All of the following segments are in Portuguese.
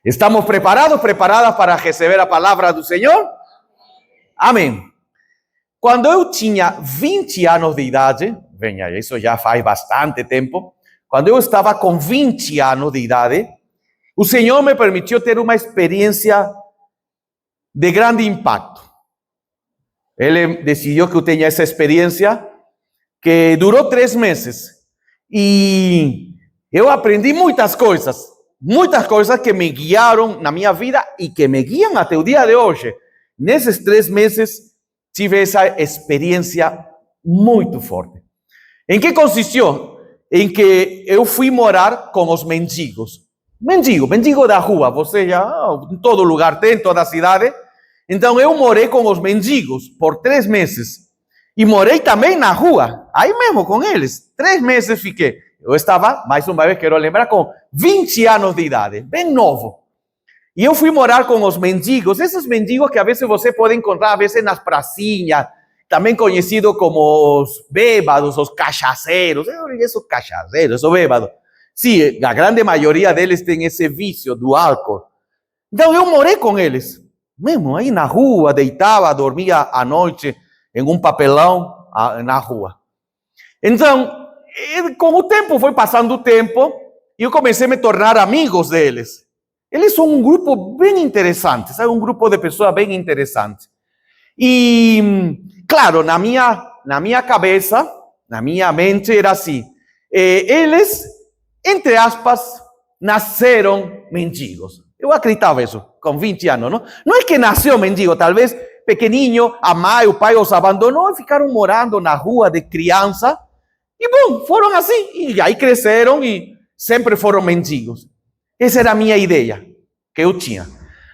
Estamos preparados, preparadas para receber a palavra do Senhor? Amém. Quando eu tinha 20 anos de idade, venha, isso já faz bastante tempo, quando eu estava com 20 anos de idade, o Senhor me permitiu ter uma experiência de grande impacto. Ele decidiu que eu tenha essa experiência que durou 3 meses. E eu aprendi muitas coisas que me guiaram na minha vida e que me guiam até o dia de hoje. Nesses 3 meses, tive essa experiência muito forte. Em que consistiu? Em que eu fui morar com os mendigos. Mendigo da rua, você já, em todo lugar tem, toda a cidade. Então eu morei com os mendigos por 3 meses. E morei também na rua, aí mesmo com eles. 3 meses fiquei. Eu estava, mais uma vez, quero lembrar, com 20 anos de idade, bem novo. E eu fui morar com os mendigos, esses mendigos que a vezes você pode encontrar, a vezes nas pracinhas, também conhecido como os bêbados, os cachaceiros. Esos cachaceiros, esos bêbados. Sim, a grande maioria deles tem esse vício do álcool. Então eu morei com eles, mesmo aí na rua, deitava, dormia à noite em um papelão na rua. Então, com o tempo, foi passando o tempo, e eu comecei a me tornar amigos deles. Eles são um grupo bem interessante, sabe? Um grupo de pessoas bem interessante. E, claro, na minha cabeça, na minha mente, era assim. Eles, entre aspas, nasceram mendigos. Eu acreditava isso, com 20 anos, não? Não é que nasceu mendigo, talvez pequenininho, a mãe, o pai os abandonou e ficaram morando na rua de criança. E, bom, foram assim, e aí cresceram e sempre foram mendigos. Essa era a minha ideia que eu tinha.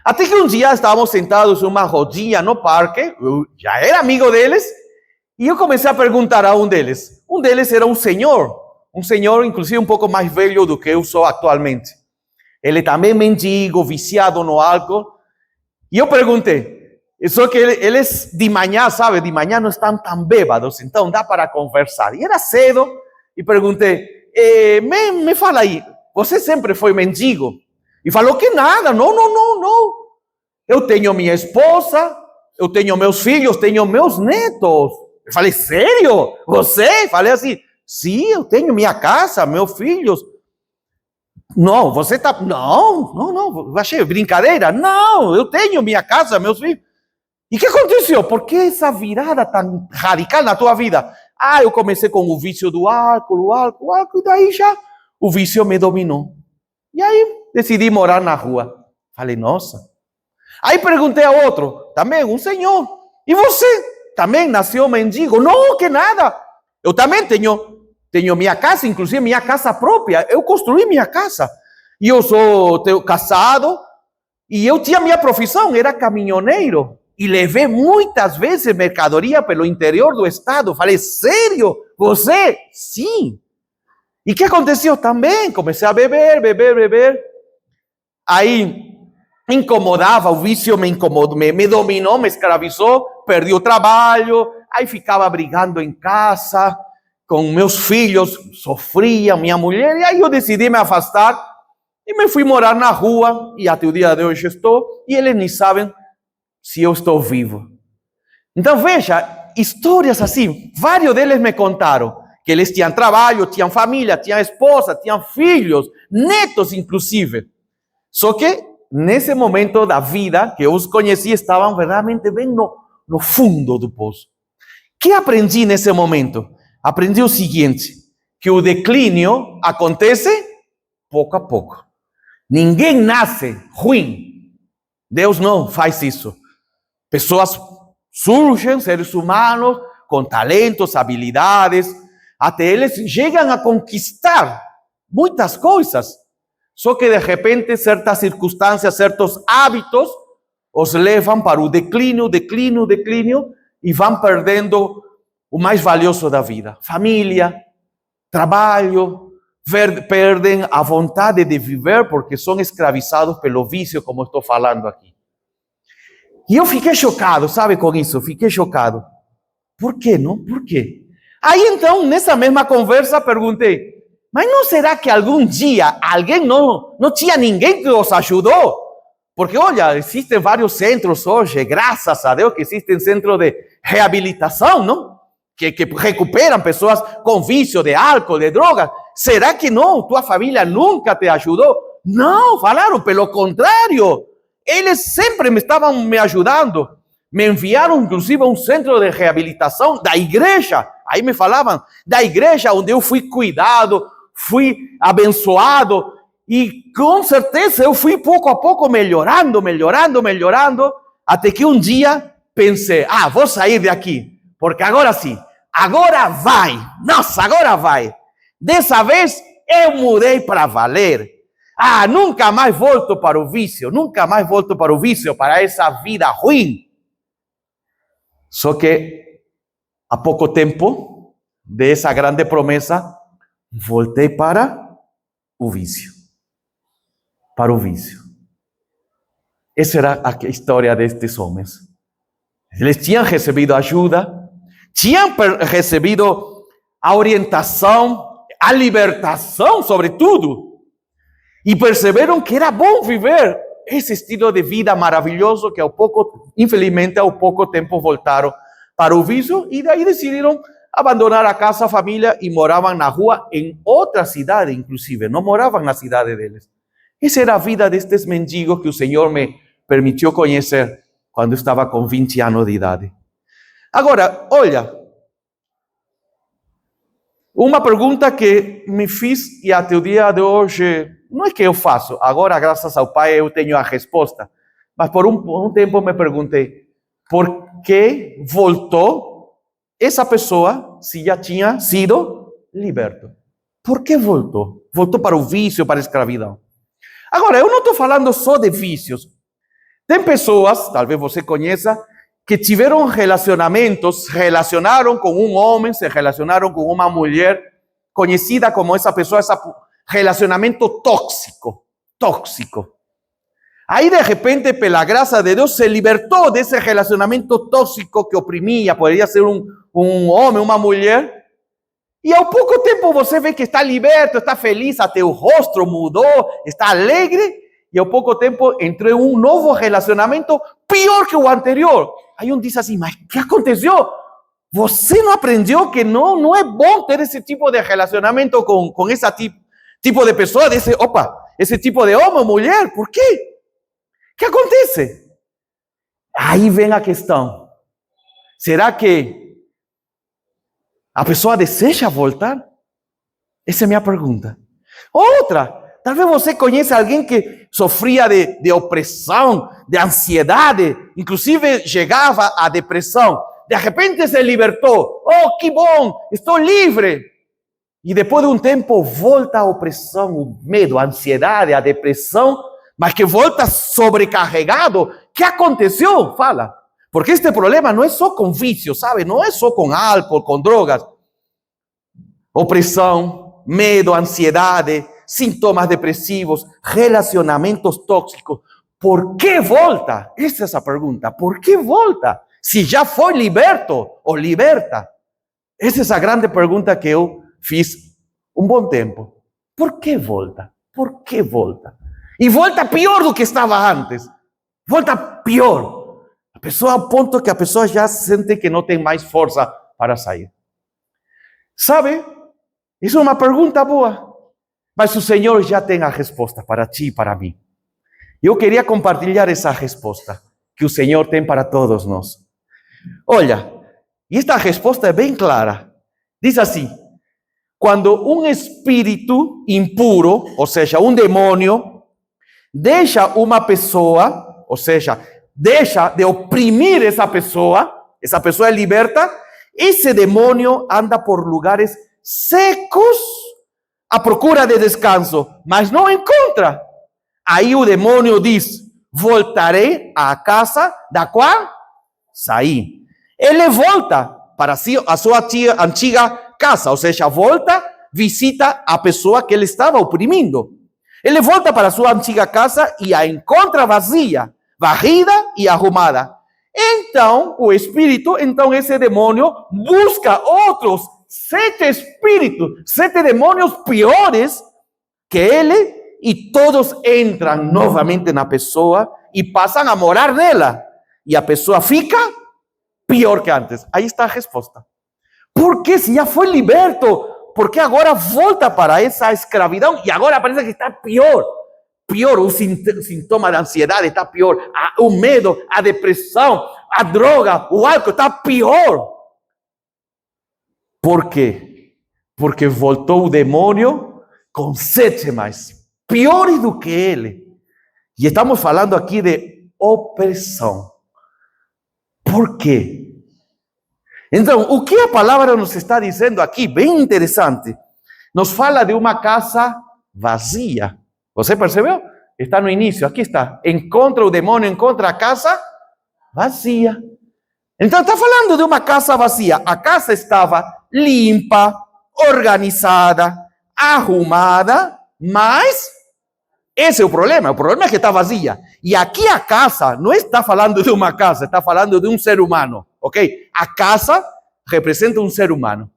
Até que um dia estávamos sentados em uma rodinha no parque, eu já era amigo deles, e eu comecei a perguntar a um deles. Um deles era um senhor inclusive um pouco mais velho do que eu sou atualmente. Ele também mendigo, viciado no álcool. E eu perguntei, só que eles de manhã, sabe, de manhã não estão tão bêbados, então dá para conversar. E era cedo, e perguntei, me fala aí, você sempre foi mendigo? E falou que nada, não. Eu tenho minha esposa, eu tenho meus filhos, tenho meus netos. Eu falei, sério? Você? Falei assim, sim, eu tenho minha casa, meus filhos. Não, você tá... Não, achei brincadeira. Não, eu tenho minha casa, meus filhos. E o que aconteceu? Por que essa virada tão radical na tua vida? Eu comecei com o vício do álcool, e daí já o vício me dominou. E aí decidi morar na rua. Falei, nossa. Aí perguntei a outro, também um senhor, e você também nasceu mendigo? Não, que nada. Eu também tenho minha casa, inclusive minha casa própria. Eu construí minha casa. E eu sou casado, e eu tinha minha profissão, era caminhoneiro. E levei muitas vezes mercadoria pelo interior do estado. Falei, sério? Você? Sim. E o que aconteceu? Também comecei a beber. Aí incomodava, o vício me incomodou, me dominou, me escravizou, perdi o trabalho. Aí ficava brigando em casa com meus filhos, sofria, minha mulher. E aí eu decidi me afastar e me fui morar na rua. E até o dia de hoje estou. E eles nem sabem se eu estou vivo. Então veja, histórias assim, vários deles me contaram que eles tinham trabalho, tinham família, tinham esposa, tinham filhos, netos inclusive. Só que nesse momento da vida que eu os conheci, estavam verdadeiramente bem no fundo do poço. O que aprendi nesse momento? Aprendi o seguinte, que o declínio acontece pouco a pouco. Ninguém nasce ruim. Deus não faz isso. Pessoas surgem, seres humanos, com talentos, habilidades, até eles chegam a conquistar muitas coisas. Só que de repente certas circunstâncias, certos hábitos, os levam para o declínio, e vão perdendo o mais valioso da vida. Família, trabalho, perdem a vontade de viver porque são escravizados pelo vício, como estou falando aqui. E eu fiquei chocado, sabe, com isso? Fiquei chocado. Por quê, não? Por quê? Aí então, nessa mesma conversa, perguntei, mas não será que algum dia alguém não tinha ninguém que os ajudou? Porque, olha, existem vários centros hoje, graças a Deus que existem centros de reabilitação, não? Que recuperam pessoas com vício de álcool, de drogas. Será que não? Tua família nunca te ajudou? Não, falaram, pelo contrário. Eles sempre estavam me ajudando. Me enviaram, inclusive, a um centro de reabilitação da igreja. Aí me falavam da igreja onde eu fui cuidado, fui abençoado. E com certeza eu fui pouco a pouco melhorando, até que um dia pensei, vou sair daqui, porque agora sim, agora vai, nossa, agora vai. Dessa vez eu mudei para valer. Nunca mais volto para o vício, para essa vida ruim. Só que há pouco tempo dessa grande promessa, voltei para o vício. Essa era a história destes homens. Eles tinham recebido ajuda, tinham recebido a orientação, a libertação, sobretudo, e perceberam que era bom viver esse estilo de vida maravilhoso que infelizmente, há pouco tempo voltaram para o vício e daí decidiram abandonar a casa, a família e moravam na rua em outra cidade, inclusive, não moravam na cidade deles. Essa era a vida destes mendigos que o Senhor me permitiu conhecer quando eu estava com 20 anos de idade. Agora, olha, uma pergunta que me fiz e até o dia de hoje, não é que eu faço, agora graças ao Pai eu tenho a resposta, mas por um tempo me perguntei, por que voltou essa pessoa se já tinha sido liberto? Por que voltou? Voltou para o vício, para a escravidão. Agora, eu não estou falando só de vícios. Tem pessoas, talvez você conheça, que tiveram relacionamentos, se relacionaram com um homem, se relacionaram com uma mulher, conhecida como essa pessoa, esse relacionamento tóxico. Aí, de repente, pela graça de Deus, se libertou desse relacionamento tóxico que oprimia, poderia ser um homem, uma mulher. E ao pouco tempo você vê que está liberto, está feliz, até o rosto mudou, está alegre. E ao pouco tempo entrou em um novo relacionamento pior que o anterior. Aí um diz assim, mas o que aconteceu? Você não aprendeu que não é bom ter esse tipo de relacionamento com esse tipo de pessoa, esse tipo de homem ou mulher? Por quê? O que acontece? Aí vem a questão. Será que a pessoa deseja voltar? Essa é a minha pergunta. Outra, talvez você conheça alguém que sofria de opressão, de ansiedade, inclusive chegava à depressão. De repente se libertou. Oh, que bom, estou livre. E depois de um tempo volta a opressão, o medo, a ansiedade, a depressão, mas que volta sobrecarregado. O que aconteceu? Fala. Porque este problema não é só com vício, sabe? Não é só com álcool, com drogas. Opressão, medo, ansiedade, sintomas depressivos, relacionamentos tóxicos. Por que volta? Essa é a pergunta. Por que volta? Se já foi liberto ou liberta? Essa é a grande pergunta que eu fiz um bom tempo. Por que volta? Por que volta? E volta pior do que estava antes. Volta pior. A pessoa, ao ponto que a pessoa já sente que não tem mais força para sair. Sabe? Isso é uma pergunta boa. Mas o Senhor já tem a resposta para ti e para mim. Eu queria compartilhar essa resposta que o Senhor tem para todos nós. Olha, e esta resposta é bem clara. Diz assim: quando um espírito impuro, ou seja, um demônio, deixa uma pessoa, ou seja, deixa de oprimir essa pessoa é liberta, esse demônio anda por lugares secos à procura de descanso, mas não encontra. Aí o demônio diz: voltarei à casa da qual saí. Ele volta para a sua antiga casa, ou seja, volta, visita a pessoa que ele estava oprimindo. Ele volta para a sua antiga casa e a encontra vazia, varrida e arrumada. Então, esse demônio busca outros 7 espíritos, 7 demônios piores que ele, e todos entram novamente na pessoa e passam a morar nela. E a pessoa fica pior que antes. Aí está a resposta. Por que se já foi liberto? Por que agora volta para essa escravidão e agora parece que está pior? Pior, o sintoma da ansiedade está pior, o medo, a depressão, a droga, o álcool está pior. Por quê? Porque voltou o demônio com 7 mais, piores do que ele. E estamos falando aqui de opressão. Por quê? Então, o que a palavra nos está dizendo aqui, bem interessante, nos fala de uma casa vazia. Você percebeu? Está no início, aqui está. Encontra o demônio, encontra a casa vazia. Então, está falando de uma casa vazia. A casa estava limpa, organizada, arrumada, mas esse é o problema é que está vazia. E aqui a casa não está falando de uma casa, está falando de um ser humano, ok? A casa representa um ser humano.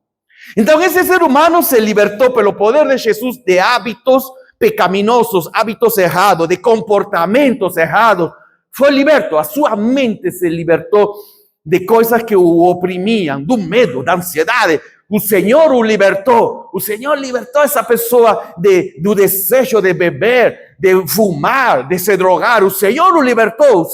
Então, esse ser humano se libertou pelo poder de Jesus de hábitos pecaminosos, hábitos errados, de comportamentos errados. Foi liberto, a sua mente se libertou de coisas que o oprimiam, do medo, da ansiedade. O Senhor o libertou essa pessoa do desejo de beber, de fumar, de se drogar. O Senhor o libertou.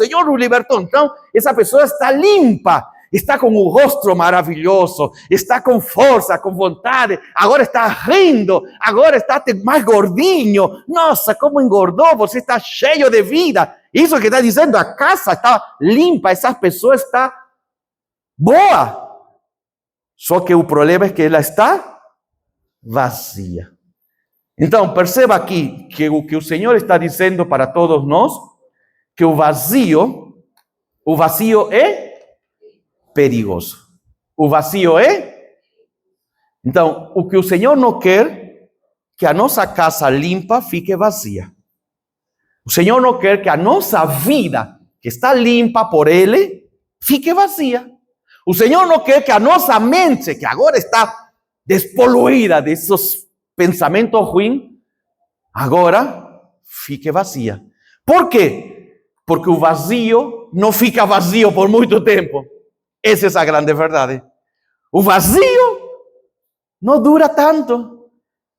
Então, essa pessoa está limpa, está com o rosto maravilhoso, está com força, com vontade, agora está rindo, agora está mais gordinho. Nossa, como engordou, você está cheio de vida. Isso que está dizendo, a casa está limpa, essa pessoa está boa. Só que o problema é que ela está vazia. Então, perceba aqui que o que o Senhor está dizendo para todos nós, que o vazio é perigoso. O vazio é... Então, o que o Senhor não quer, que a nossa casa limpa fique vazia. O Senhor não quer que a nossa vida, que está limpa por Ele, fique vazia. O Senhor não quer que a nossa mente, que agora está despoluída desses pensamentos ruins, agora fique vazia. Por quê? Porque o vazio não fica vazio por muito tempo. Essa é a grande verdade. O vazio não dura tanto,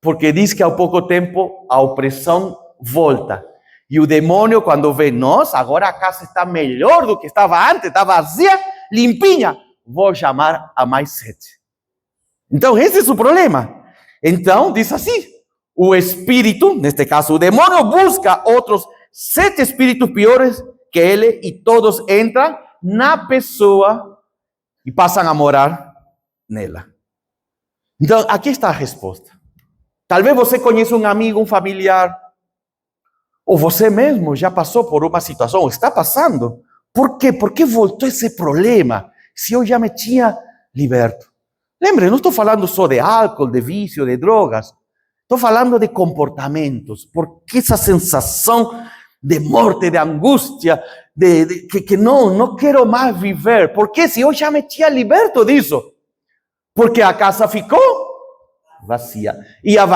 porque diz que ao pouco tempo a opressão volta. E o demônio, quando vê, nossa, agora a casa está melhor do que estava antes, está vazia, limpinha. Vou chamar a mais 7. Então, esse é o problema. Então, diz assim, o espírito, neste caso o demônio, busca outros 7 espíritos piores que ele e todos entram na pessoa e passam a morar nela. Então, aqui está a resposta. Talvez você conheça um amigo, um familiar, ou você mesmo já passou por uma situação, ou está passando. Por quê? Por que voltou esse problema? Se eu já me tinha liberto. Lembre, não estou falando só de álcool, de vício, de drogas. Estou falando de comportamentos. Porque essa sensação de morte, de angústia, que não quero mais viver. Porque se eu já me tinha liberto disso? Porque a casa ficou vazia. E a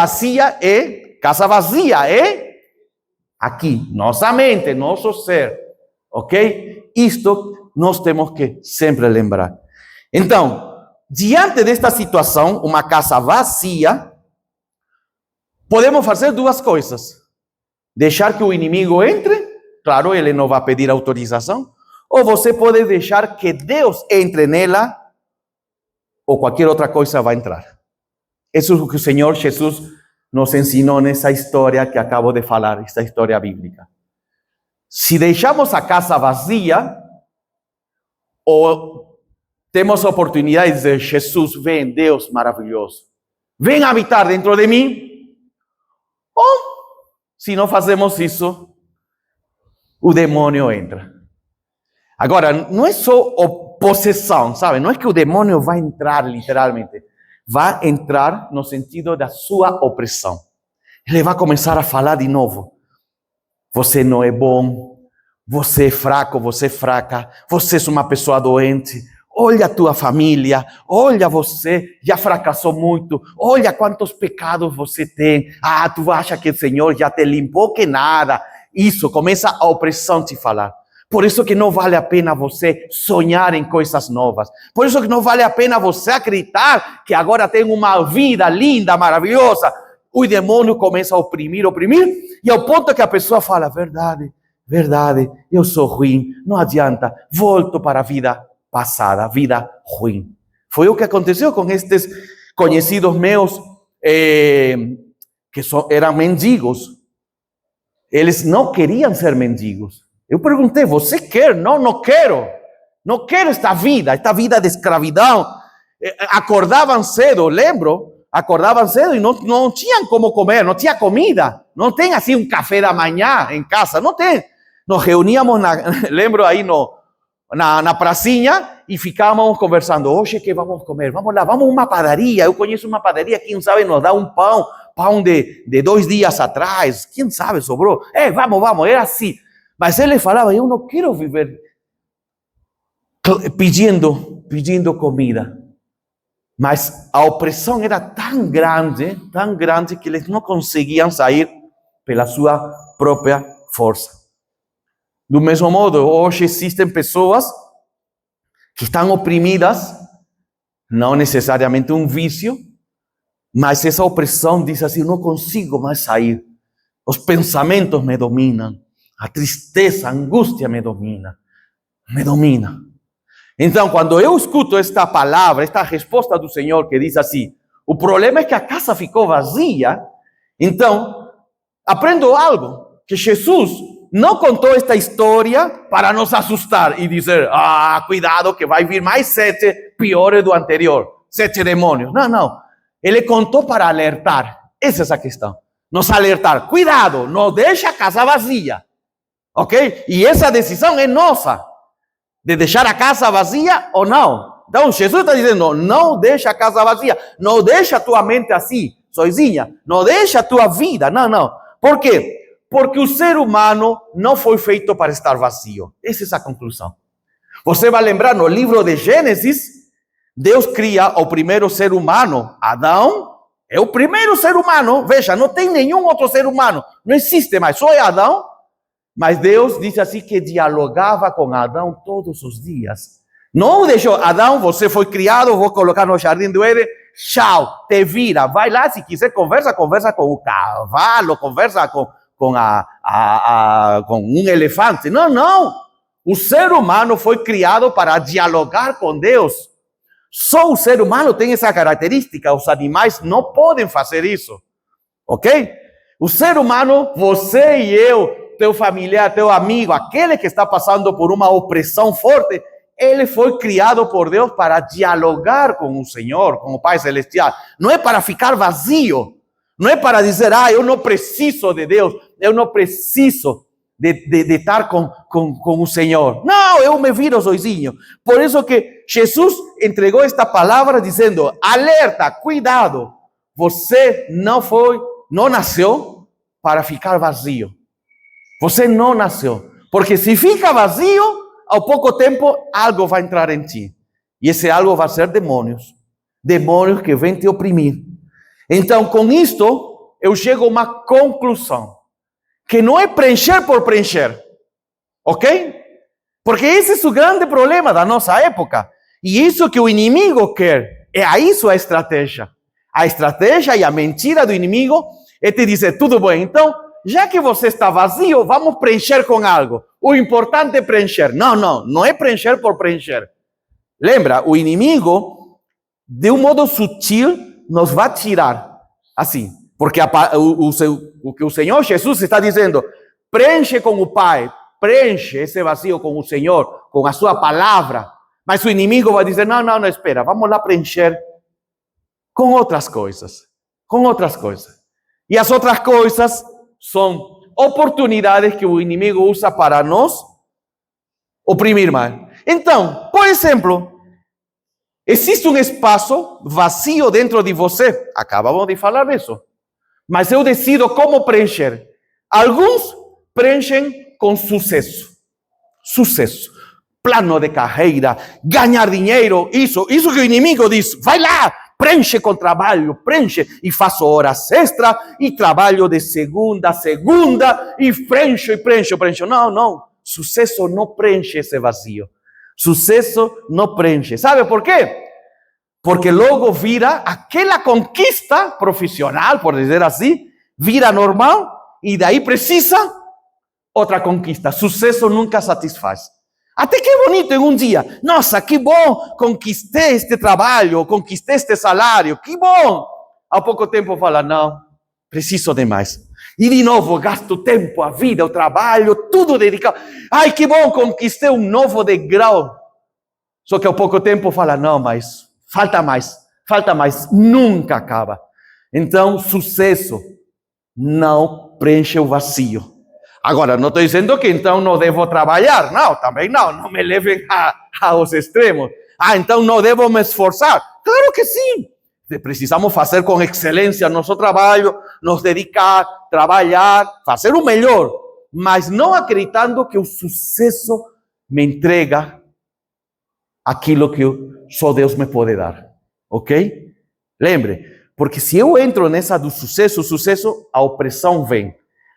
casa vazia é aqui, nossa mente, nosso ser. Ok? Isto nós temos que sempre lembrar. Então, diante desta situação, uma casa vazia, podemos fazer 2 coisas. Deixar que o inimigo entre, claro, ele não vai pedir autorização, ou você pode deixar que Deus entre nela, ou qualquer outra coisa vai entrar. Isso é o que o Senhor Jesus nos ensinou nessa história que acabo de falar, essa história bíblica. Se deixamos a casa vazia, ou temos a oportunidade de dizer, Jesus, vem, Deus maravilhoso, vem habitar dentro de mim. Ou, se não fazemos isso, o demônio entra. Agora, não é só possessão, sabe? Não é que o demônio vai entrar literalmente. Vai entrar no sentido da sua opressão. Ele vai começar a falar de novo. Você não é bom. Você é fraco, você é fraca, você é uma pessoa doente, olha a tua família, olha você, já fracassou muito, olha quantos pecados você tem, tu acha que o Senhor já te limpou que nada, isso, começa a opressão te falar. Por isso que não vale a pena você sonhar em coisas novas. Por isso que não vale a pena você acreditar que agora tem uma vida linda, maravilhosa. O demônio começa a oprimir, e ao ponto que a pessoa fala, verdade, eu sou ruim, não adianta, volto para a vida passada, a vida ruim. Foi o que aconteceu com estes conhecidos meus que eram mendigos. Eles não queriam ser mendigos. Eu perguntei, você quer? Não quero. Não quero esta vida de escravidão. Acordavam cedo, lembro? Acordavam cedo e não tinham como comer, não tinha comida. Não tem assim um café da manhã em casa, não tem. Nos reuníamos, lembro aí na pracinha e ficávamos conversando. Hoje que vamos comer? Vamos lá, vamos a uma padaria. Eu conheço uma padaria, quem sabe nos dá um pão de 2 dias atrás. Quem sabe sobrou? Vamos, era assim. Mas ele falava, eu não quero viver pedindo comida. Mas a opressão era tão grande que eles não conseguiam sair pela sua própria força. Do mesmo modo, hoje existem pessoas que estão oprimidas, não necessariamente um vício, mas essa opressão diz assim, não consigo mais sair. Os pensamentos me dominam, a tristeza, a angústia me domina. Então, quando eu escuto esta palavra, esta resposta do Senhor que diz assim, o problema é que a casa ficou vazia, então, aprendo algo, que Jesus não contou esta história para nos assustar e dizer, cuidado que vai vir mais 7 piores do anterior, 7 demônios. Não. Ele contou para alertar. Essa é a questão. Nos alertar. Cuidado, não deixa a casa vazia. Ok? E essa decisão é nossa. De deixar a casa vazia ou não. Então, Jesus está dizendo, não deixa a casa vazia. Não deixa a tua mente assim, sozinha. Não deixa a tua vida. Não. Por quê? Porque o ser humano não foi feito para estar vazio. Essa é a conclusão. Você vai lembrar, no livro de Gênesis, Deus cria o primeiro ser humano, Adão, é o primeiro ser humano. Veja, não tem nenhum outro ser humano. Não existe mais, só é Adão. Mas Deus disse assim que dialogava com Adão todos os dias. Não deixou, Adão, você foi criado, vou colocar no jardim do Éden, tchau, te vira. Vai lá, se quiser, conversa com o cavalo, conversa com um elefante. Não. O ser humano foi criado para dialogar com Deus. Só o ser humano tem essa característica. Os animais não podem fazer isso. Ok? O ser humano, você e eu, teu familiar, teu amigo, aquele que está passando por uma opressão forte, ele foi criado por Deus para dialogar com o Senhor, com o Pai Celestial. Não é para ficar vazio. Não é para dizer, eu não preciso de Deus, eu não preciso de estar com o Senhor. Não, eu me viro sozinho. Por isso que Jesus entregou esta palavra dizendo, alerta, cuidado, você não nasceu para ficar vazio. Você não nasceu. Porque se fica vazio, ao pouco tempo, algo vai entrar em ti. E esse algo vai ser demônios. Demônios que vêm te oprimir. Então, com isto, eu chego a uma conclusão. Que não é preencher por preencher. Ok? Porque esse é o grande problema da nossa época. E isso que o inimigo quer. É isso a estratégia. A estratégia e a mentira do inimigo é te dizer, tudo bem, então, já que você está vazio, vamos preencher com algo. O importante é preencher. Não é preencher por preencher. Lembra, o inimigo, de um modo sutil, nos vai tirar. Assim, porque o que o Senhor Jesus está dizendo, preenche com o Pai, preenche esse vazio com o Senhor, com a sua palavra. Mas o inimigo vai dizer, não, espera, vamos lá preencher com outras coisas. E as outras coisas são oportunidades que o inimigo usa para nos oprimir mais. Então, por exemplo, existe um espaço vazio dentro de você. Acabamos de falar disso. Mas eu decido como preencher. Alguns preenchem com sucesso. Plano de carreira, ganhar dinheiro, isso que o inimigo diz. Vai lá, preenche com trabalho, preenche, e faço horas extras, e trabalho de segunda a segunda, e preencho, preencho. Não, sucesso não preenche esse vazio. Sucesso não preenche. Sabe por quê? Porque logo vira aquela conquista profissional, por dizer assim, vira normal, e daí precisa outra conquista. Sucesso nunca satisfaz. Até que é bonito em um dia. Nossa, que bom, conquistei este trabalho, conquistei este salário, que bom. Há pouco tempo fala, não, preciso de mais. E de novo, gasto o tempo, a vida, o trabalho, tudo dedicado. Ai, que bom, conquistei um novo degrau. Só que há pouco tempo fala, não, mas falta mais, nunca acaba. Então, sucesso não preenche o vazio. Agora, não estou dizendo que então não devo trabalhar. Não, também não me levem aos extremos. Então não devo me esforçar. Claro que sim. Precisamos fazer com excelência nosso trabalho, nos dedicar, trabalhar, fazer o melhor. Mas não acreditando que o sucesso me entrega aquilo que só Deus me pode dar. Ok? Lembre, porque se eu entro nessa do sucesso, a opressão vem.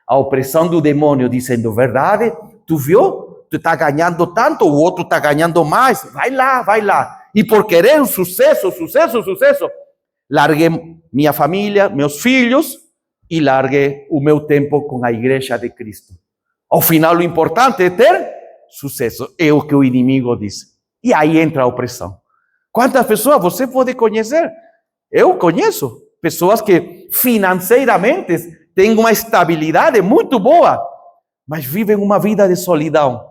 A opressão do demônio dizendo, verdade, tu viu? Tu está ganhando tanto, o outro está ganhando mais. Vai lá. E por querer sucesso, larguei minha família, meus filhos, e larguei o meu tempo com a igreja de Cristo. Ao final, o importante é ter sucesso. É o que o inimigo diz. E aí entra a opressão. Quantas pessoas você pode conhecer? Eu conheço pessoas que financeiramente têm uma estabilidade muito boa, mas vivem uma vida de solidão.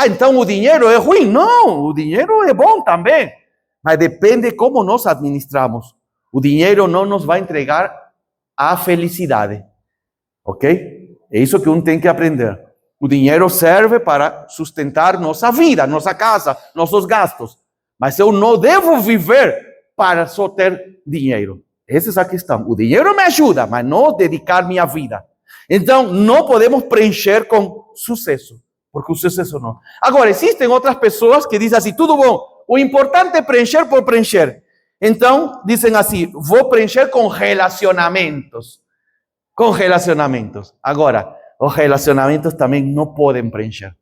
Então o dinheiro é ruim? Não, o dinheiro é bom também, mas depende como nós administramos. O dinheiro não nos vai entregar a felicidade, ok? É isso que tem que aprender. O dinheiro serve para sustentar nossa vida, nossa casa, nossos gastos, mas eu não devo viver para só ter dinheiro. Essa é a questão. O dinheiro me ajuda, mas não dedicar minha vida. Então, não podemos preencher com sucesso, porque o sucesso não. Agora, existem outras pessoas que dizem assim, tudo bom, o importante é preencher por preencher. Então, dizem assim, vou preencher com relacionamentos. Com relacionamentos. Agora, os relacionamentos também não podem preencher.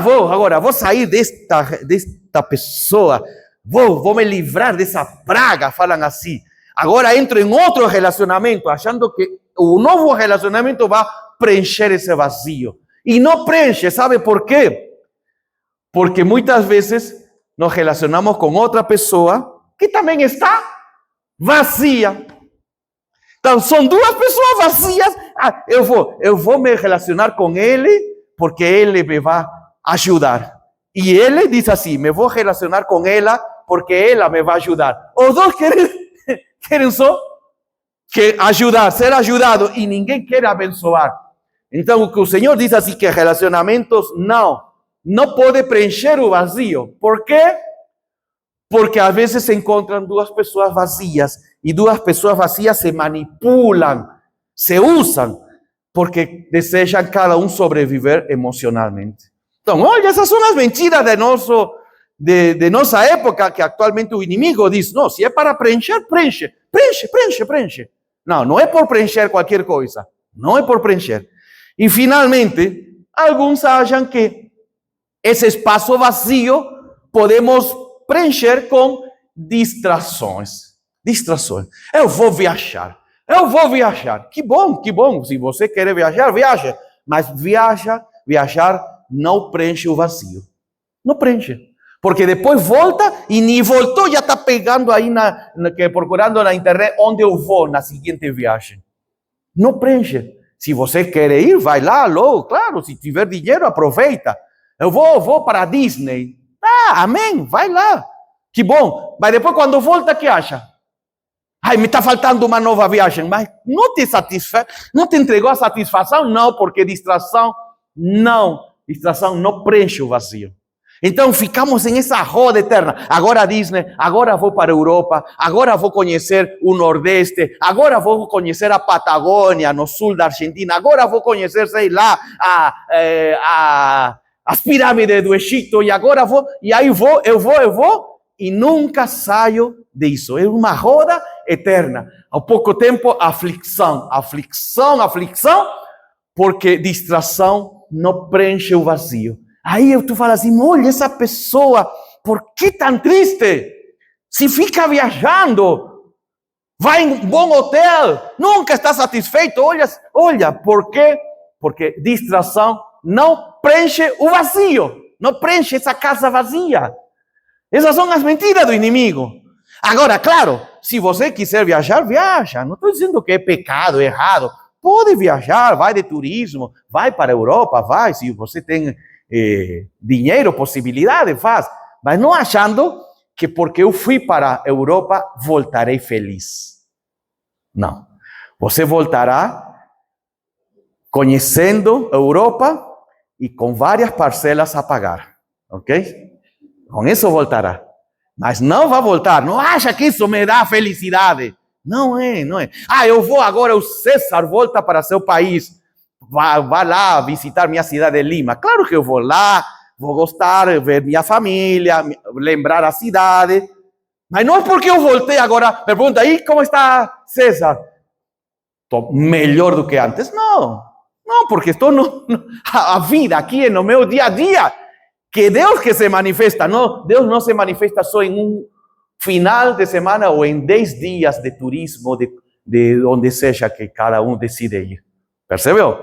Vou sair desta pessoa, vou me livrar dessa praga, falam assim. Agora entro em outro relacionamento, achando que o novo relacionamento vai preencher esse vazio. E não preenche, sabe por quê? Porque muitas vezes nos relacionamos com outra pessoa que também está vazia. Então, são duas pessoas vazias. Eu vou me relacionar com ele porque ele me vai ajudar. E ele diz assim, me vou relacionar com ela porque ela me vai ajudar. Os dois querem só ajudar, ser ajudado, e ninguém quer abençoar. Então, o que o Senhor diz assim, que relacionamentos não pode preencher o vazio. Por quê? Porque às vezes se encontram duas pessoas vazias, e duas pessoas vazias se manipulam, se usam, porque desejam cada um sobreviver emocionalmente. Então, olha, essas são as mentiras de nossa época, que atualmente o inimigo diz, não, se é para preencher, preenche. Não é por preencher qualquer coisa, não é por preencher. E finalmente, alguns acham que esse espaço vazio podemos preencher com distrações. Eu vou viajar. Que bom. Se você quer viajar, viaje. Mas viajar não preenche o vazio. Não preenche. Porque depois volta e nem voltou, já está pegando aí, procurando na internet onde eu vou na seguinte viagem. Não preenche. Se você quer ir, vai lá logo, claro. Se tiver dinheiro, aproveita. Eu vou para a Disney. Amém, vai lá. Que bom. Mas depois, quando volta, o que acha? Me está faltando uma nova viagem. Mas não te satisfaz, não te entregou a satisfação? Não, porque distração não preenche o vazio. Então ficamos em essa roda eterna. Agora a Disney, agora vou para a Europa, agora vou conhecer o Nordeste, agora vou conhecer a Patagônia, no sul da Argentina, agora vou conhecer, sei lá, as pirâmides do Egito, e agora eu vou, e nunca saio disso. É uma roda eterna. Há pouco tempo, aflição, porque distração não preenche o vazio. Aí tu fala assim, olha, essa pessoa, por que tão triste? Se fica viajando, vai em um bom hotel, nunca está satisfeito. Olha, por quê? Porque distração não preenche o vazio, não preenche essa casa vazia. Essas são as mentiras do inimigo. Agora, claro, se você quiser viajar, viaja. Não estou dizendo que é pecado, errado. Pode viajar, vai de turismo, vai para a Europa, vai. Se você tem dinheiro, possibilidade, faz. Mas não achando que porque eu fui para a Europa, voltarei feliz. Não. Você voltará conhecendo a Europa e com várias parcelas a pagar. Ok? Com isso voltará. Mas não vai voltar. Não acha que isso me dá felicidade. Não é. Eu vou agora, o César volta para seu país. Vai lá visitar minha cidade de Lima. Claro que eu vou lá, vou gostar, ver minha família, lembrar a cidade. Mas não é porque eu voltei agora. Me pergunta, aí como está César? Estou melhor do que antes. Não, porque estou a vida aqui no meu dia a dia. Que Deus que se manifesta, não, Deus não se manifesta só em um final de semana ou em 10 dias de turismo, de onde seja que cada um decide ir. Percebeu?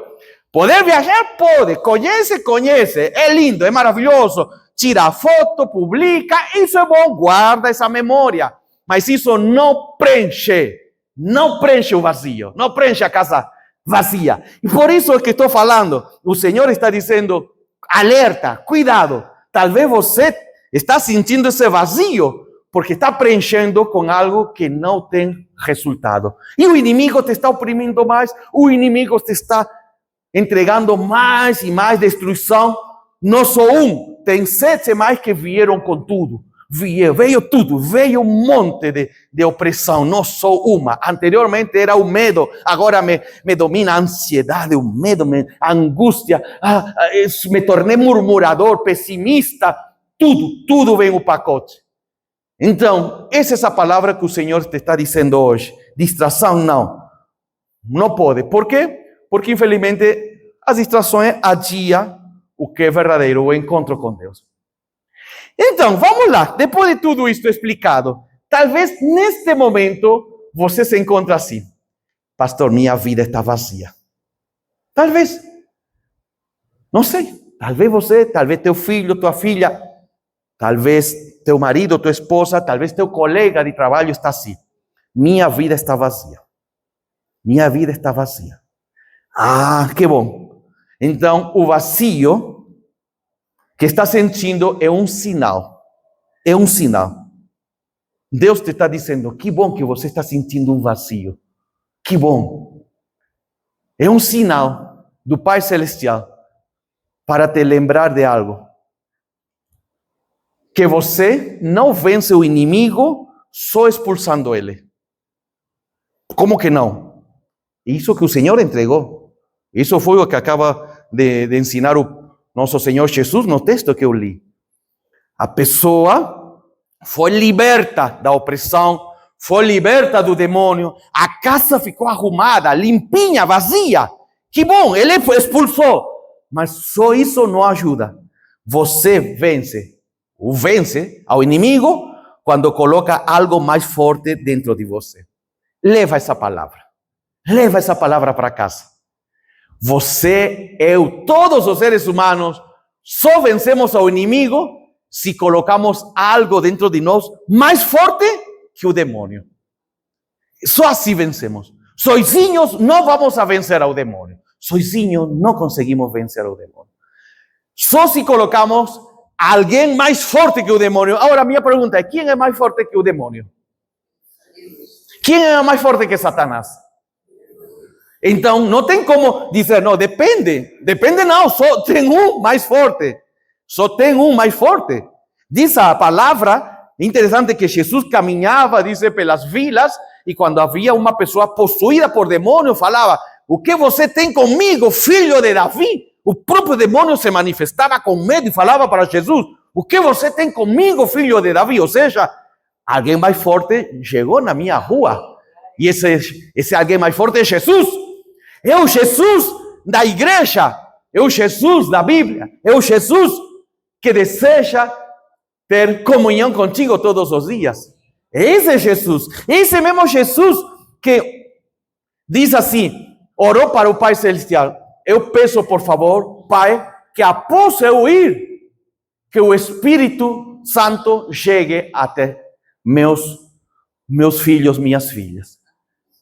Poder viajar? Pode. Conhece. É lindo, é maravilhoso. Tira foto, publica, isso é bom, guarda essa memória. Mas isso não preenche o vazio, não preenche a casa vazia. E por isso é que estou falando, o Senhor está dizendo, alerta, cuidado. Talvez você está sentindo esse vazio porque está preenchendo com algo que não tem resultado. E o inimigo te está oprimindo mais, o inimigo te está entregando mais e mais destruição. Não só tem 7 mais que vieram com tudo. Veio tudo, veio um monte de opressão, não só uma. Anteriormente era o medo, agora me domina a ansiedade, o medo, a angústia. Me tornei murmurador, pessimista. Tudo vem no pacote. Então, essa é essa palavra que o Senhor te está dizendo hoje. Distração, não pode. Por quê? Porque, infelizmente, as distrações adiam o que é verdadeiro, o encontro com Deus. Então, vamos lá. Depois de tudo isso explicado, talvez neste momento você se encontre assim. Pastor, minha vida está vazia. Talvez. Não sei. Talvez você, talvez teu filho, tua filha, talvez teu marido, tua esposa, talvez teu colega de trabalho está assim. Minha vida está vazia. Minha vida está vazia. Que bom. Então, o vazio que está sentindo é um sinal. É um sinal. Deus te está dizendo, que bom que você está sentindo um vazio. Que bom. É um sinal do Pai Celestial para te lembrar de algo. Que você não vence o inimigo só expulsando ele. Como que não? Isso que o Senhor entregou. Isso foi o que acaba de ensinar o nosso Senhor Jesus no texto que eu li. A pessoa foi liberta da opressão, foi liberta do demônio, a casa ficou arrumada, limpinha, vazia. Que bom, ele expulsou. Mas só isso não ajuda. Você vence ao inimigo quando coloca algo mais forte dentro de você. Leva essa palavra para casa. Você, eu, todos os seres humanos, só vencemos ao inimigo se colocamos algo dentro de nós mais forte que o demônio. Só assim vencemos. Sozinhos não vamos a vencer ao demônio. Sozinhos não conseguimos vencer ao demônio. Só se colocamos alguém mais forte que o demônio. Agora, minha pergunta é, quem é mais forte que o demônio? Quem é mais forte que Satanás? Então, não tem como dizer, não, depende não, só tem um mais forte. Só tem um mais forte. Diz a palavra, interessante que Jesus caminhava, diz, pelas vilas, e quando havia uma pessoa possuída por demônio, falava, o que você tem comigo, filho de Davi? O próprio demônio se manifestava com medo e falava para Jesus, O que você tem comigo, filho de Davi? Ou seja, alguém mais forte chegou na minha rua. E esse alguém mais forte é Jesus. É o Jesus da igreja. É o Jesus da Bíblia. É o Jesus que deseja ter comunhão contigo todos os dias. Esse é Jesus. Esse mesmo Jesus que diz assim, orou para o Pai Celestial. Eu peço, por favor, Pai, que após eu ir, que o Espírito Santo chegue até meus filhos, minhas filhas.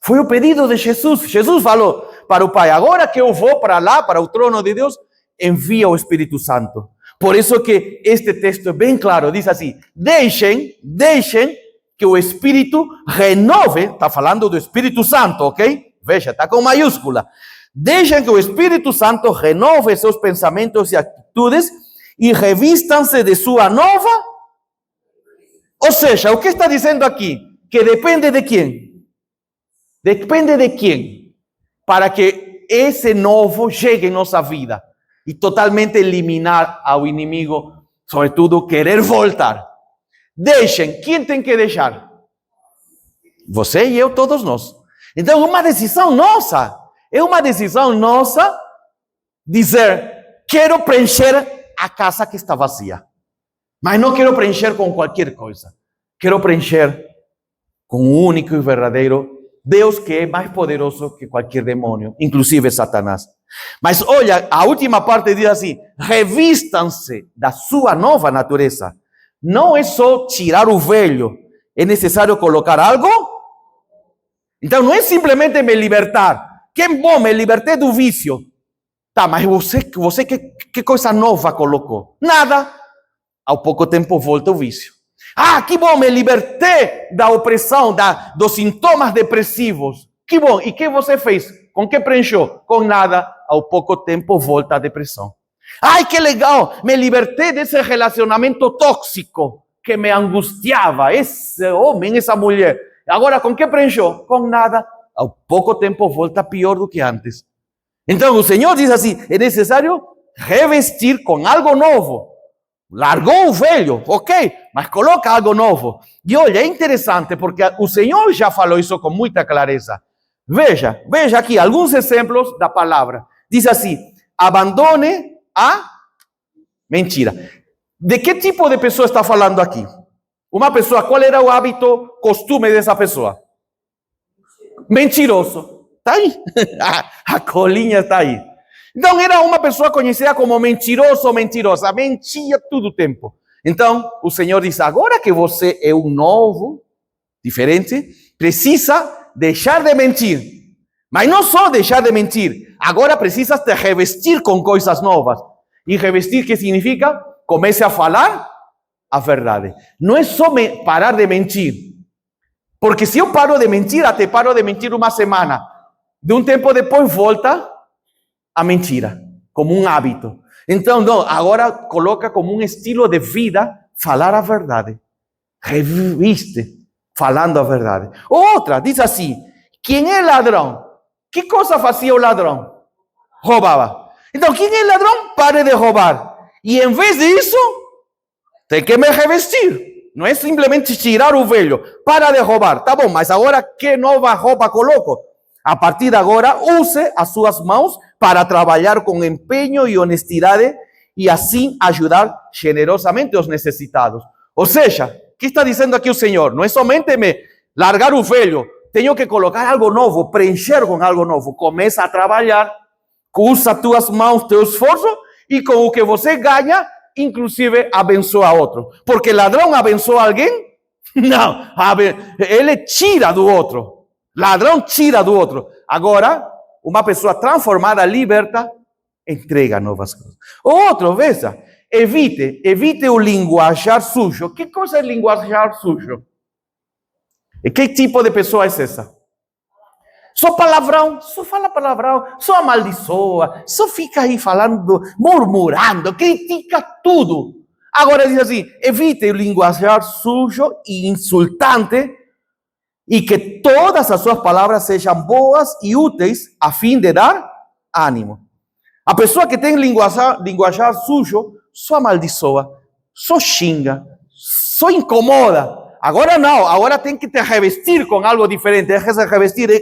Foi o pedido de Jesus. Jesus falou para o Pai, agora que eu vou para lá, para o trono de Deus, envia o Espírito Santo. Por isso que este texto é bem claro, diz assim, deixem que o Espírito renove, está falando do Espírito Santo, ok? Veja, está com maiúscula. Deixem que o Espírito Santo renove seus pensamentos e atitudes e revistam-se de sua nova. Ou seja, o que está dizendo aqui? Que depende de quem? Depende de quem? Para que esse novo chegue em nossa vida e totalmente eliminar ao inimigo, sobretudo querer voltar. Deixem. Quem tem que deixar? Você e eu, todos nós. Então, é uma decisão nossa. É uma decisão nossa dizer, quero preencher a casa que está vazia. Mas não quero preencher com qualquer coisa. Quero preencher com o único e verdadeiro Deus, que é mais poderoso que qualquer demônio, inclusive Satanás. Mas olha, a última parte diz assim, revistam-se da sua nova natureza. Não é só tirar o velho, é necessário colocar algo. Então não é simplesmente me libertar. Que bom, me libertei do vício. Tá, mas você que coisa nova colocou? Nada. Ao pouco tempo volta o vício. Ah, que bom, me libertei da opressão, dos sintomas depressivos. Que bom, e que você fez? Com que preencheu? Com nada. Ao pouco tempo volta a depressão. Ai, que legal, me libertei desse relacionamento tóxico que me angustiava. Esse homem, essa mulher. Agora, com que preencheu? Com nada. Ao pouco tempo volta pior do que antes. Então, o Senhor diz assim, é necessário revestir com algo novo. Largou o velho, ok, mas coloca algo novo. E olha, é interessante, porque o Senhor já falou isso com muita clareza. Veja aqui alguns exemplos da palavra. Diz assim, abandone a mentira. De que tipo de pessoa está falando aqui? Uma pessoa, qual era o hábito, costume dessa pessoa? Mentiroso. Está aí. A colinha está aí. Então, era uma pessoa conhecida como mentiroso ou mentirosa. Mentia todo o tempo. Então, o Senhor diz, agora que você é um novo, diferente, precisa deixar de mentir. Mas não só deixar de mentir. Agora precisa te revestir com coisas novas. E revestir, que significa? Comece a falar a verdade. Não é só parar de mentir. Porque se eu paro de mentir, até paro de mentir uma semana. De um tempo depois volta a mentira, como um hábito. Então, não, agora coloca como um estilo de vida falar a verdade. Reviste falando a verdade. Outra, diz assim, quem é ladrão? Que coisa fazia o ladrão? Roubava. Então, quem é ladrão? Pare de roubar. E em vez disso, tem que me revestir. Não é simplesmente tirar o velho. Para de roubar. Tá bom, mas agora que nova roupa coloco? A partir de agora, use as suas mãos para trabalhar com empenho e honestidade e assim ajudar generosamente os necessitados. Ou seja, o que está dizendo aqui o Senhor? Não é somente me largar o velho, tenho que colocar algo novo, preencher com algo novo. Começa a trabalhar, usa tuas mãos, teu esforço e com o que você ganha, inclusive abençoa outro. Porque ladrão abençoa alguém? Não, ele tira do outro. Ladrão tira do outro. Agora, uma pessoa transformada, liberta, entrega novas coisas. Outro, veja, evite o linguajar sujo. Que coisa é linguajar sujo? E que tipo de pessoa é essa? Só palavrão, só fala palavrão, só amaldiçoa, só fica aí falando, murmurando, critica tudo. Agora diz assim, evite o linguajar sujo e insultante, e que todas as suas palavras sejam boas e úteis a fim de dar ânimo. A pessoa que tem linguajar sujo só amaldiçoa, só xinga, só incomoda. Agora não, agora tem que te revestir com algo diferente. Deja de revestir de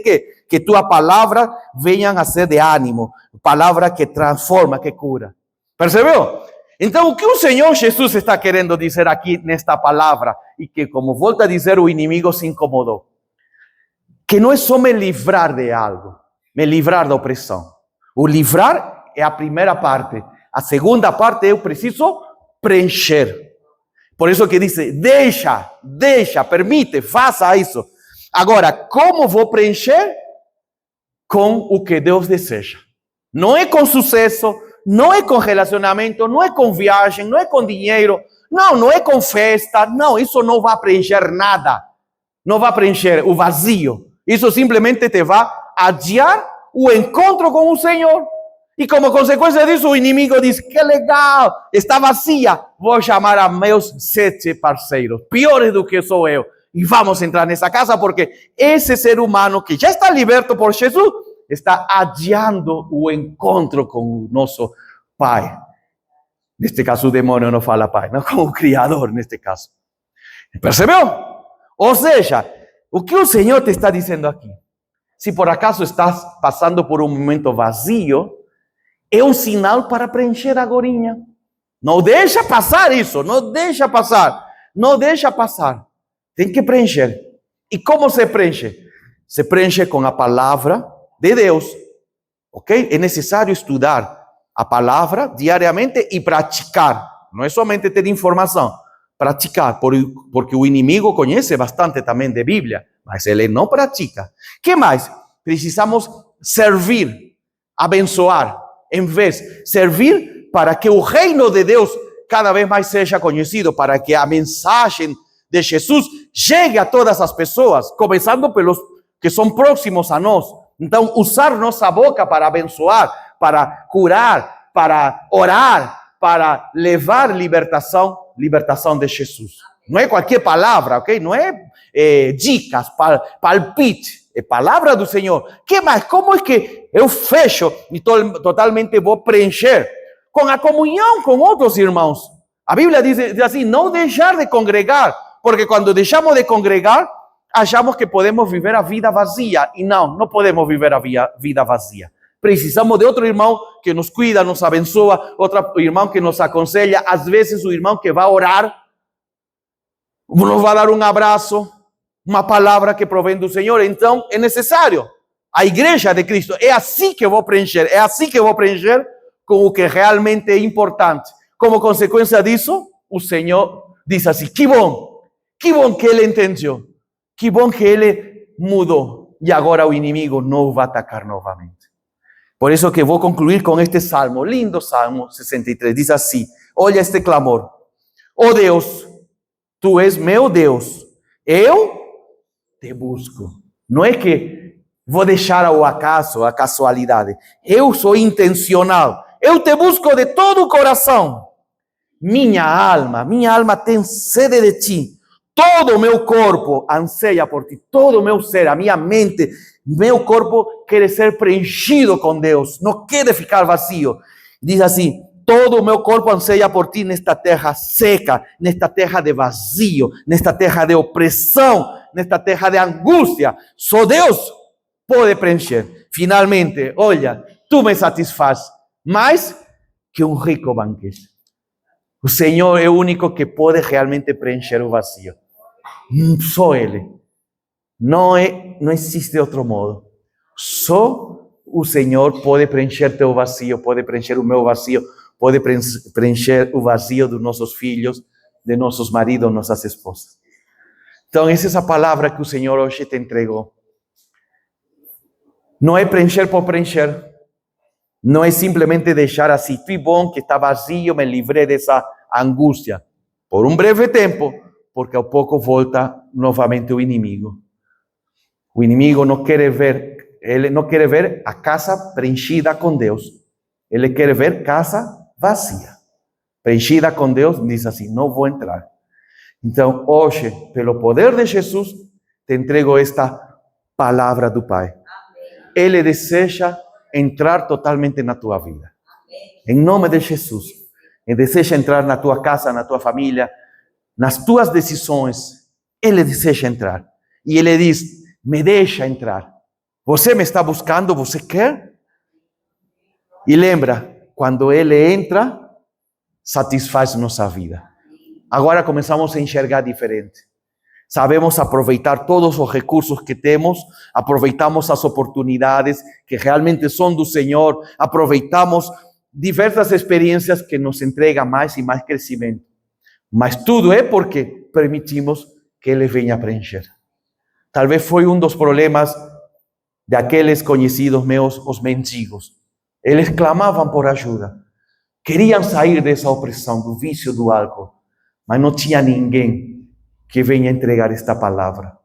que tua palavra venha a ser de ânimo, palavra que transforma, que cura. Percebeu? Então, o que o Senhor Jesus está querendo dizer aqui nesta palavra, e que, como volta a dizer, o inimigo se incomodou, que não é só me livrar de algo, me livrar da opressão. O livrar é a primeira parte. A segunda parte eu preciso preencher. Por isso que diz, deixa, permite, faça isso. Agora, como vou preencher? Com o que Deus deseja. Não é com sucesso, não é com relacionamento, não é com viagem, não é com dinheiro, não é com festa, não, isso não vai preencher nada. Não vai preencher o vazio. Isso simplesmente te vai adiar o encontro com o Senhor. E como consequência disso, o inimigo diz, que legal, está vazia, vou chamar a meus 7 parceiros, piores do que sou eu, e vamos entrar nessa casa, porque esse ser humano que já está liberto por Jesus, está adiando o encontro com o nosso Pai. Neste caso, o demônio não fala Pai, não, com o Criador, neste caso. Percebeu? Ou seja, o que o Senhor te está dizendo aqui? Se por acaso estás passando por um momento vazio, é um sinal para preencher agorinha. Não deixa passar isso, não deixa passar. Tem que preencher. E como se preenche? Se preenche com a palavra de Deus, ok? É necessário estudar a palavra diariamente e praticar. Não é somente ter informação, praticar, porque o inimigo conhece bastante também de Bíblia, mas ele não pratica. Que mais? Precisamos servir, abençoar, em vez servir para que o reino de Deus cada vez mais seja conhecido, para que a mensagem de Jesus chegue a todas as pessoas, começando pelos que são próximos a nós. Então, usar nossa boca para abençoar, para curar, para orar, para levar libertação de Jesus. Não é qualquer palavra, ok? Não é dicas, palpite. É palavra do Senhor. Que mais? Como é que eu fecho e totalmente vou preencher? Com a comunhão com outros irmãos. A Bíblia diz assim, não deixar de congregar, porque quando deixamos de congregar, achamos que podemos viver a vida vazia. E não podemos viver a vida vazia. Precisamos de outro irmão que nos cuida, nos abençoa, outro irmão que nos aconselha, às vezes o irmão que vai orar, nos vai dar um abraço, uma palavra que provém do Senhor. Então é necessário. A igreja de Cristo, é assim que eu vou preencher, com o que realmente é importante. Como consequência disso, o Senhor diz assim, que bom que ele entendeu, que bom que ele mudou, e agora o inimigo não vai atacar novamente. Por isso que vou concluir com este salmo, lindo Salmo 63, diz assim, olha este clamor, oh Deus, tu és meu Deus, eu te busco. Não é que vou deixar ao acaso, a casualidade, eu sou intencional, eu te busco de todo o coração. Minha alma tem sede de ti, todo o meu corpo anseia por ti, todo o meu ser, a minha mente, meu corpo quer ser preenchido com Deus, não quer ficar vazio. Diz assim, todo o meu corpo anseia por ti nesta terra seca, nesta terra de vazio, nesta terra de opressão, nesta terra de angústia. Só Deus pode preencher. Finalmente, olha, tu me satisfaz mais que um rico banquete. O Senhor é o único que pode realmente preencher o vazio. Só Ele. Não existe outro modo. Só o Senhor pode preencher teu vazio, pode preencher o meu vazio, pode preencher o vazio dos nossos filhos, de nossos maridos, nossas esposas. Então, essa é a palavra que o Senhor hoje te entregou. Não é preencher por preencher. Não é simplesmente deixar assim, que bom que está vazio, me livrei dessa angústia. Por um breve tempo, porque ao pouco volta novamente o inimigo. O inimigo não quer ver, ele não quer ver a casa preenchida com Deus. Ele quer ver casa vazia. Preenchida com Deus, diz assim, não vou entrar. Então, hoje, pelo poder de Jesus, te entrego esta palavra do Pai. Ele deseja entrar totalmente na tua vida. Em nome de Jesus. e deseja entrar na tua casa, na tua família, nas tuas decisões. Ele deseja entrar. E ele diz, me deixa entrar. Você me está buscando, você quer? E lembra, quando ele entra, satisfaz nossa vida. Agora começamos a enxergar diferente. Sabemos aproveitar todos os recursos que temos, aproveitamos as oportunidades que realmente são do Senhor, aproveitamos diversas experiências que nos entregam mais e mais crescimento. Mas tudo é porque permitimos que Ele venha preencher. Talvez foi um dos problemas daqueles conhecidos meus, os mendigos. Eles clamavam por ajuda. Queriam sair dessa opressão, do vício do álcool. Mas não tinha ninguém que venha entregar esta palavra.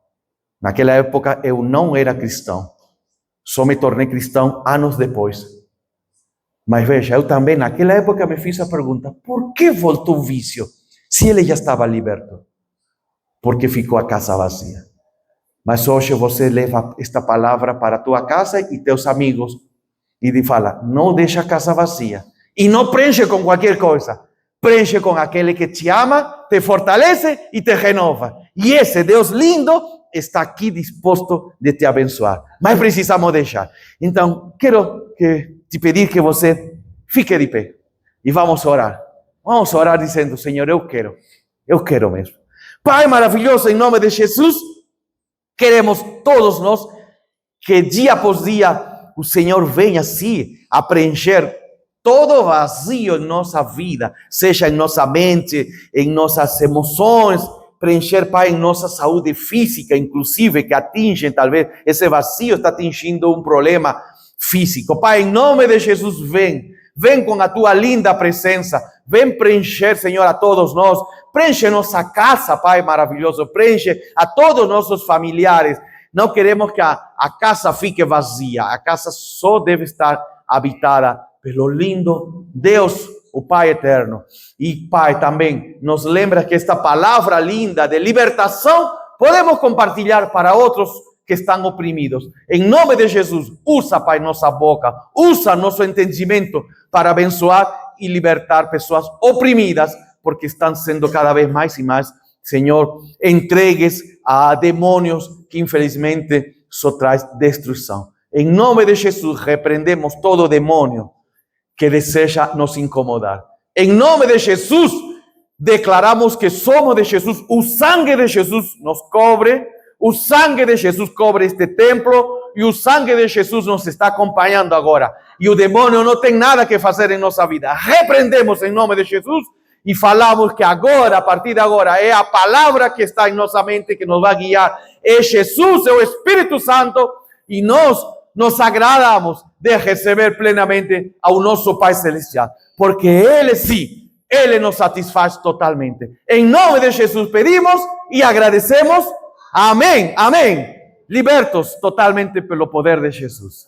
Naquela época eu não era cristão. Só me tornei cristão anos depois. Mas veja, eu também naquela época me fiz a pergunta, por que voltou o vício? Se ele já estava liberto. Porque ficou a casa vazia. Mas hoje você leva esta palavra para a tua casa e teus amigos e fala, não deixa a casa vazia. E não preenche com qualquer coisa. Preenche com aquele que te ama, te fortalece e te renova. E esse Deus lindo está aqui disposto de te abençoar. Mas precisamos deixar. Então, quero te pedir que você fique de pé. E vamos orar. Vamos orar dizendo, Senhor, eu quero mesmo. Pai maravilhoso, em nome de Jesus, queremos todos nós que dia após dia o Senhor venha assim a preencher todo vazio em nossa vida, seja em nossa mente, em nossas emoções, preencher, Pai, em nossa saúde física, inclusive, que atinge, talvez, esse vazio está atingindo um problema físico. Pai, em nome de Jesus, vem com a tua linda presença, vem preencher, Senhor, a todos nós, preenche nossa casa, Pai maravilhoso, preenche a todos nossos familiares. Não queremos que a casa fique vazia, a casa só deve estar habitada pelo lindo Deus, o Pai eterno. E Pai, também nos lembra que esta palavra linda de libertação podemos compartilhar para outros que estão oprimidos. Em nome de Jesus, usa, Pai, nossa boca, usa nosso entendimento para abençoar e libertar pessoas oprimidas, porque estão sendo cada vez mais e mais, Senhor, entregues a demônios que infelizmente só traz destruição. Em nome de Jesus, repreendemos todo demônio que deseja nos incomodar. Em nome de Jesus, declaramos que somos de Jesus. O sangue de Jesus nos cobre. O sangue de Jesus cobre este templo. E o sangue de Jesus nos está acompanhando agora. E o demônio não tem nada que fazer em nossa vida. Repreendemos em nome de Jesus. E falamos que agora, a partir de agora, é a palavra que está em nossa mente que nos vai guiar. É Jesus, é o Espírito Santo. E nós nos agradamos de receber plenamente ao nosso Pai Celestial, porque Ele sim, Ele nos satisfaz totalmente. Em nome de Jesus pedimos e agradecemos. Amém, amém. Libertos totalmente pelo poder de Jesus.